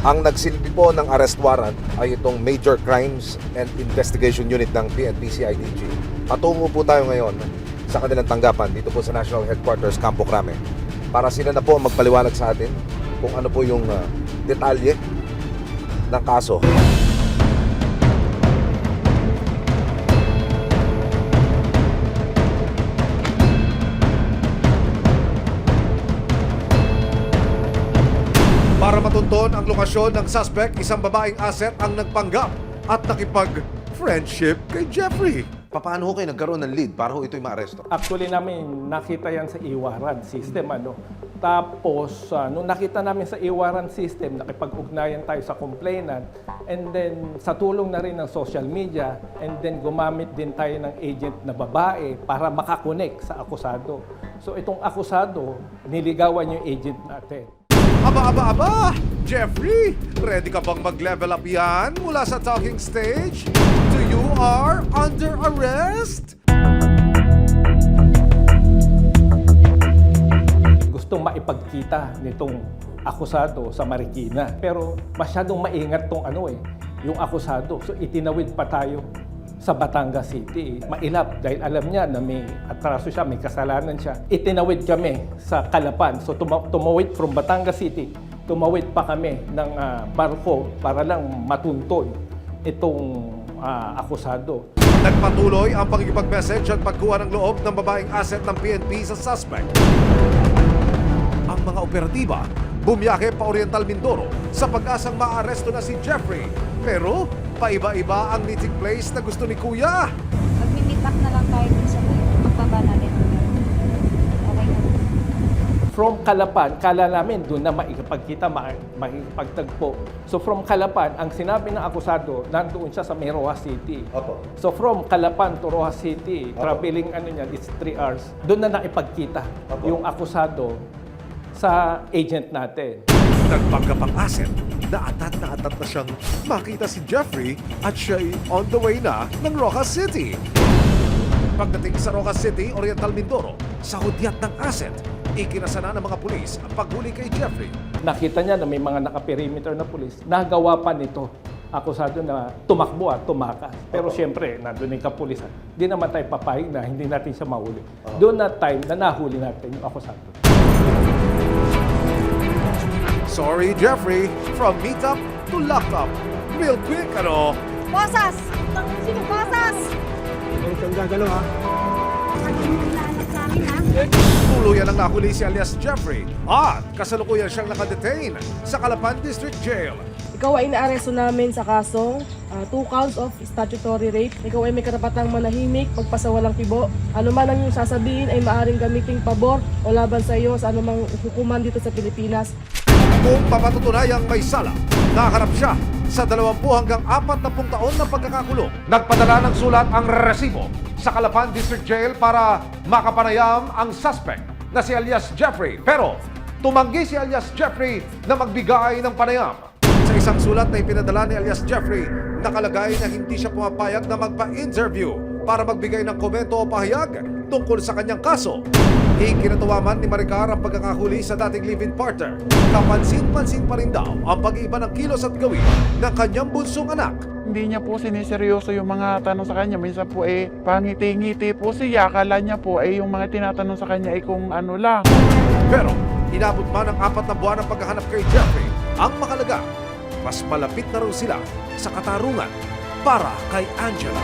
Ang nagsilbi po ng arrest warrant ay itong Major Crimes and Investigation Unit ng PNP CIDG. Patungo po tayo ngayon sa kanilang tanggapan dito po sa National Headquarters Campo Crame para sila na po magpaliwanag sa atin kung ano po yung detalye ng kaso. Para matunton ang lokasyon ng suspect, isang babaeng asset ang nagpanggap at nakipag-friendship kay Jeffrey. Paano ho kayo nagkaroon ng lead para ho ito'y maaresto? Actually namin nakita yan sa e-warrant system. Tapos, nung nakita namin sa e-warrant system, nakipag-ugnayan tayo sa complainant. And then, sa tulong na rin ng social media. And then, gumamit din tayo ng agent na babae para makakonect sa akusado. So, itong akusado, niligawan yung agent natin. Aba! Jeffrey, ready ka bang mag-level up yan mula sa talking stage to you are under arrest? Gustong maipagkita nitong akusado sa Marikina. Pero masyadong maingat tong yung akusado. So itinawid pa tayo sa Batangas City. Mailap dahil alam niya na may atraso siya, may kasalanan siya. Itinawid kami sa Calapan. So tumawid from Batangas City, tumawid pa kami ng barko para lang matuntun itong akusado. Nagpatuloy ang pagkikipag-message at pagkuha ng loob ng babaeng asset ng PNP sa suspect. Ang mga operatiba bumiyahe pa Oriental Mindoro sa pag-asang maaresto na si Jeffrey. Pero paiba-iba ang meeting place na gusto ni Kuya. Mag-meet up na lang tayo dun sa pagbaba natin. Okay na. From Calapan, kala namin doon na makikipagkita, makikipagtagpo. So from Calapan, ang sinabi ng akusado, nandoon siya sa Rojas City. Opo. So from Calapan to Rojas City, traveling is 3 hours. Doon na nakipagkita yung akusado sa agent natin. Nagpanggap ang asset na atat na siyang makita si Jeffrey at siya'y on the way na ng Rojas City. Pagdating sa Rojas City, Oriental Mindoro, sa hudyat ng asset, ikinasana ng mga pulis ang paghuli kay Jeffrey. Nakita niya na may mga naka-perimeter na pulis. Nagawa pa nito akusado na tumakbo at tumakas. Pero siyempre, nandun yung kapulisan. Di naman tayo papayag na hindi natin siya mahuli. Doon na time na nahuli natin yung akusado. Sorry, Jeffrey. From meetup to lockup. Real quick, ano? Bosas! Sino bosas? Tuluyan ang nahuli si alias Jeffrey at kasalukuyan siyang nakadetain sa Calapan District Jail. Ikaw ay inaaresto namin sa kasong 2 counts of statutory rape. Ikaw ay may karapatang manahimik, magpasawalang kibo. Ano man ang iyong sasabihin ay maaaring gamiting pabor o laban sa iyo sa anumang hukuman dito sa Pilipinas. Kung papatutunayang may sala, nakaharap siya sa 20 hanggang 40 taon na pagkakakulong. Nagpadala ng sulat ang resibo sa Calapan District Jail para makapanayam ang suspect na si alias Jeffrey. Pero tumanggi si alias Jeffrey na magbigay ng panayam. Sa isang sulat na ipinadala ni alias Jeffrey, nakalagay na hindi siya pumapayag na magpa-interview para magbigay ng komento o pahayag tungkol sa kanyang kaso. Ikinatuwa man ni Maricar ang pagkakahuli sa dating live-in partner. Kapansin-pansin pa rin daw ang pag-iiba ng kilos at gawin ng kanyang bunsong anak. Hindi niya po siniseryoso yung mga tanong sa kanya. Minsan po pangiti-ngiti po siya. Akala niya po yung mga tinatanong sa kanya kung ano lang. Pero inabot man ang 4 na buwan ng paghahanap kay Jeffrey, ang makalaga, mas malapit na raw sila sa katarungan para kay Angela.